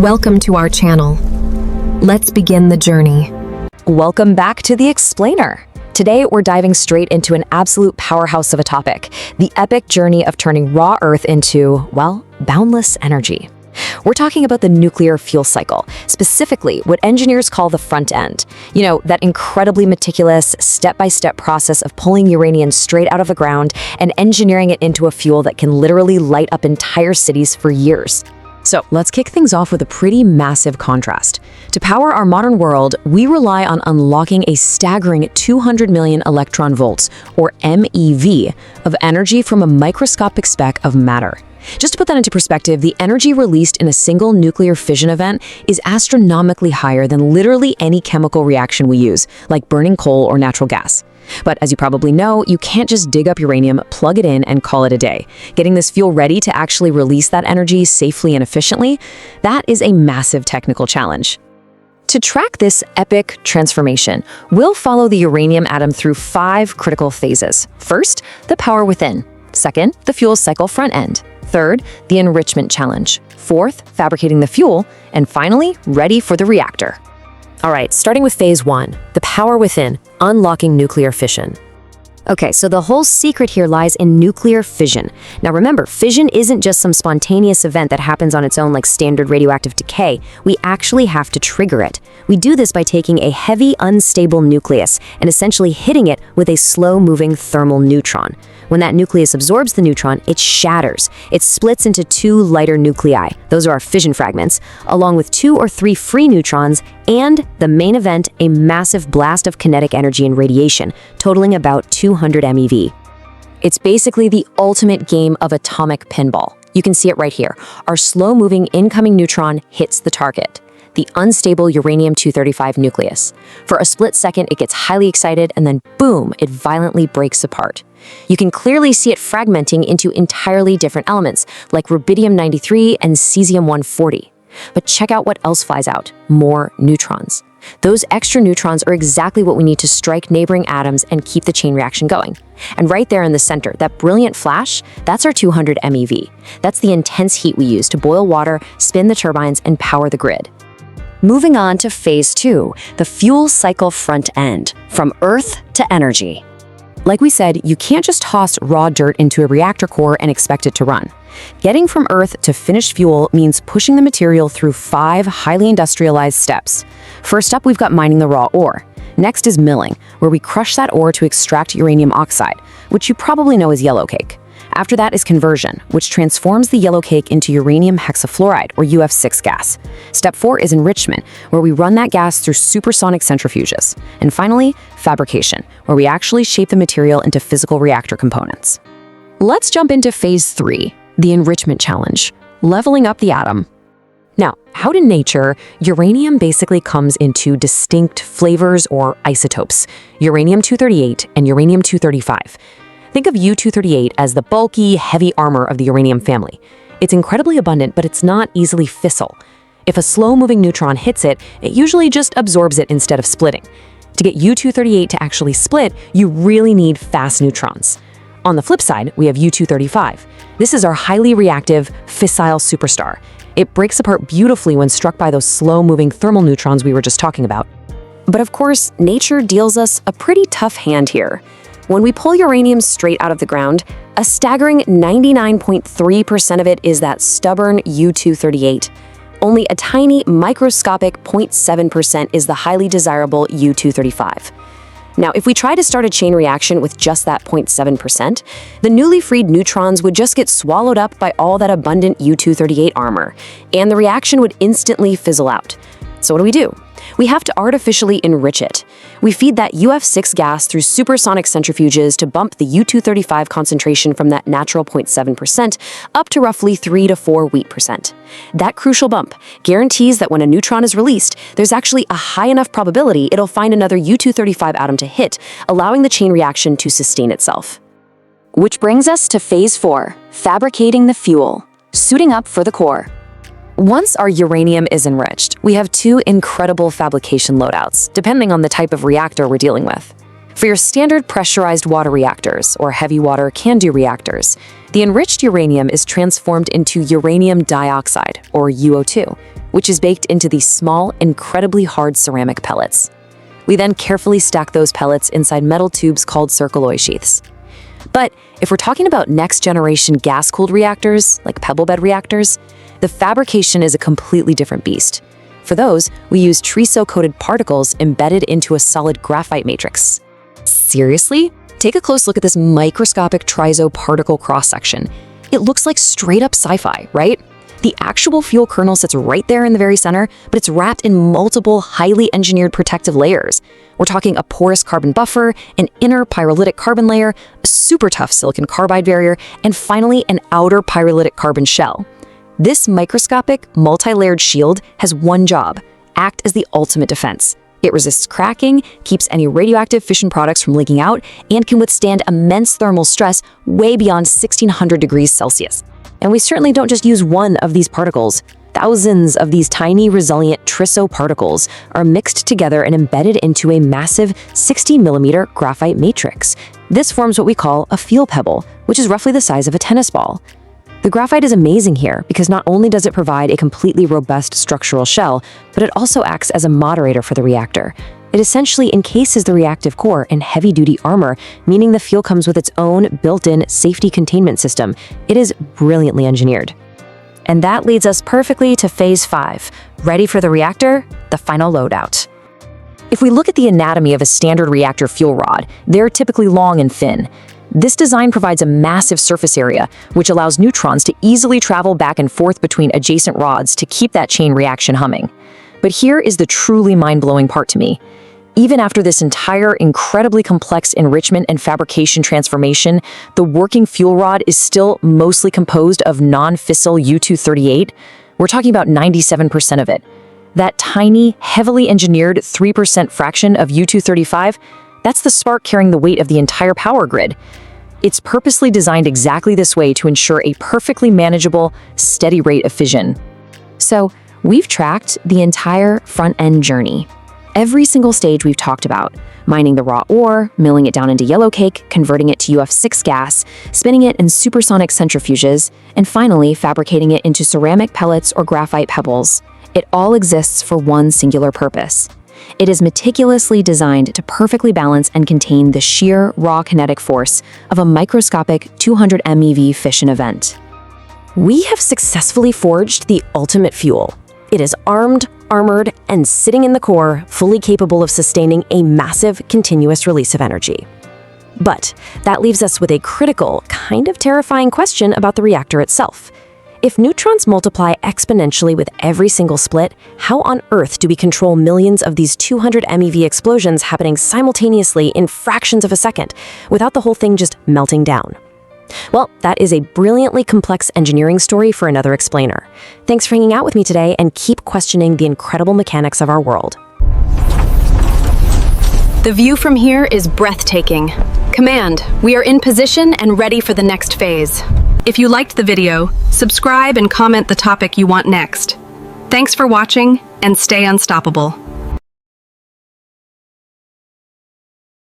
Welcome to our channel. Let's begin the journey. Welcome back to The Explainer. Today, we're diving straight into an absolute powerhouse of a topic, the epic journey of turning raw Earth into, well, boundless energy. We're talking about the nuclear fuel cycle, specifically what engineers call the front end. You know, that incredibly meticulous, step-by-step process of pulling uranium straight out of the ground and engineering it into a fuel that can literally light up entire cities for years. So let's kick things off with a pretty massive contrast. To power our modern world, we rely on unlocking a staggering 200 million electron volts, or MeV, of energy from a microscopic speck of matter. Just to put that into perspective, the energy released in a single nuclear fission event is astronomically higher than literally any chemical reaction we use, like burning coal or natural gas. But as you probably know, you can't just dig up uranium, plug it in, and call it a day. Getting this fuel ready to actually release that energy safely and efficiently, that is a massive technical challenge. To track this epic transformation, we'll follow the uranium atom through 5 critical phases. First, the power within. Second, the fuel cycle front end. Third, the enrichment challenge. Fourth, fabricating the fuel. And finally, ready for the reactor. All right, starting with phase 1, the power within, unlocking nuclear fission. Okay, so the whole secret here lies in nuclear fission. Now remember, fission isn't just some spontaneous event that happens on its own like standard radioactive decay. We actually have to trigger it. We do this by taking a heavy, unstable nucleus and essentially hitting it with a slow-moving thermal neutron. When that nucleus absorbs the neutron, it shatters. It splits into 2 lighter nuclei, those are our fission fragments, along with 2 or 3 free neutrons, and the main event, a massive blast of kinetic energy and radiation, totaling about 200 MeV. It's basically the ultimate game of atomic pinball. You can see it right here. Our slow-moving incoming neutron hits the target, the unstable uranium-235 nucleus. For a split second, it gets highly excited, and then boom, it violently breaks apart. You can clearly see it fragmenting into entirely different elements, like rubidium-93 and cesium-140. But check out what else flies out, more neutrons. Those extra neutrons are exactly what we need to strike neighboring atoms and keep the chain reaction going. And right there in the center, that brilliant flash, that's our 200 MeV. That's the intense heat we use to boil water, spin the turbines, and power the grid. Moving on to phase 2, the fuel cycle front end, from Earth to energy. Like we said, you can't just toss raw dirt into a reactor core and expect it to run. Getting from Earth to finished fuel means pushing the material through 5 highly industrialized steps. First up, we've got mining the raw ore. Next is milling, where we crush that ore to extract uranium oxide, which you probably know as yellowcake. After that is conversion, which transforms the yellowcake into uranium hexafluoride, or UF6 gas. Step 4 is enrichment, where we run that gas through supersonic centrifuges. And finally, fabrication, where we actually shape the material into physical reactor components. Let's jump into phase 3, the enrichment challenge, leveling up the atom. Now, out in nature, uranium basically comes in 2 distinct flavors or isotopes, uranium-238 and uranium-235. Think of U-238 as the bulky, heavy armor of the uranium family. It's incredibly abundant, but it's not easily fissile. If a slow-moving neutron hits it, it usually just absorbs it instead of splitting. To get U-238 to actually split, you really need fast neutrons. On the flip side, we have U-235. This is our highly reactive, fissile superstar. It breaks apart beautifully when struck by those slow-moving thermal neutrons we were just talking about. But of course, nature deals us a pretty tough hand here. When we pull uranium straight out of the ground, a staggering 99.3% of it is that stubborn U-238. Only a tiny, microscopic 0.7% is the highly desirable U-235. Now, if we try to start a chain reaction with just that 0.7%, the newly freed neutrons would just get swallowed up by all that abundant U-238 armor, and the reaction would instantly fizzle out. So what do? We have to artificially enrich it. We feed that UF6 gas through supersonic centrifuges to bump the U-235 concentration from that natural 0.7% up to roughly 3 to 4 wheat%. That crucial bump guarantees that when a neutron is released, there's actually a high enough probability it'll find another U-235 atom to hit, allowing the chain reaction to sustain itself. Which brings us to phase 4, fabricating the fuel, suiting up for the core. Once our uranium is enriched, we have 2 incredible fabrication loadouts, depending on the type of reactor we're dealing with. For your standard pressurized water reactors, or heavy water CANDU reactors, The enriched uranium is transformed into uranium dioxide, or UO2, which is baked into these small, incredibly hard ceramic pellets. We then carefully stack those pellets inside metal tubes called circuloid sheaths. But if we're talking about next-generation gas-cooled reactors, like pebble bed reactors, the fabrication is a completely different beast. For those, we use triso-coated particles embedded into a solid graphite matrix. Seriously? Take a close look at this microscopic triso particle cross-section. It looks like straight-up sci-fi, right? The actual fuel kernel sits right there in the very center, but it's wrapped in multiple highly engineered protective layers. We're talking a porous carbon buffer, an inner pyrolytic carbon layer, a super tough silicon carbide barrier, and finally an outer pyrolytic carbon shell. This microscopic, multi-layered shield has one job: act as the ultimate defense. It resists cracking, keeps any radioactive fission products from leaking out, and can withstand immense thermal stress way beyond 1600 degrees Celsius. And we certainly don't just use one of these particles. Thousands of these tiny, resilient triso particles are mixed together and embedded into a massive 60mm graphite matrix. This forms what we call a fuel pebble, which is roughly the size of a tennis ball. The graphite is amazing here because not only does it provide a completely robust structural shell, but it also acts as a moderator for the reactor. It essentially encases the reactive core in heavy-duty armor, meaning the fuel comes with its own built-in safety containment system. It is brilliantly engineered. And that leads us perfectly to Phase 5, ready for the reactor, the final loadout. If we look at the anatomy of a standard reactor fuel rod, they're typically long and thin. This design provides a massive surface area, which allows neutrons to easily travel back and forth between adjacent rods to keep that chain reaction humming. But here is the truly mind-blowing part to me. Even after this entire incredibly complex enrichment and fabrication transformation, the working fuel rod is still mostly composed of non-fissile U-238. We're talking about 97% of it. That tiny, heavily engineered 3% fraction of U-235, that's the spark carrying the weight of the entire power grid. It's purposely designed exactly this way to ensure a perfectly manageable, steady rate of fission. So, we've tracked the entire front-end journey. Every single stage we've talked about: mining the raw ore, milling it down into Yellowcake, converting it to UF6 gas, spinning it in supersonic centrifuges, and finally fabricating it into ceramic pellets or graphite pebbles. It all exists for one singular purpose. It is meticulously designed to perfectly balance and contain the sheer raw kinetic force of a microscopic 200 MeV fission event. We have successfully forged the ultimate fuel. It is armed, armored, and sitting in the core, fully capable of sustaining a massive, continuous release of energy. But that leaves us with a critical, kind of terrifying question about the reactor itself. If neutrons multiply exponentially with every single split, how on earth do we control millions of these 200 MeV explosions happening simultaneously in fractions of a second, without the whole thing just melting down? Well, that is a brilliantly complex engineering story for another explainer. Thanks for hanging out with me today, and keep questioning the incredible mechanics of our world. The view from here is breathtaking. Command, we are in position and ready for the next phase. If you liked the video, subscribe and comment the topic you want next. Thanks for watching, and stay unstoppable.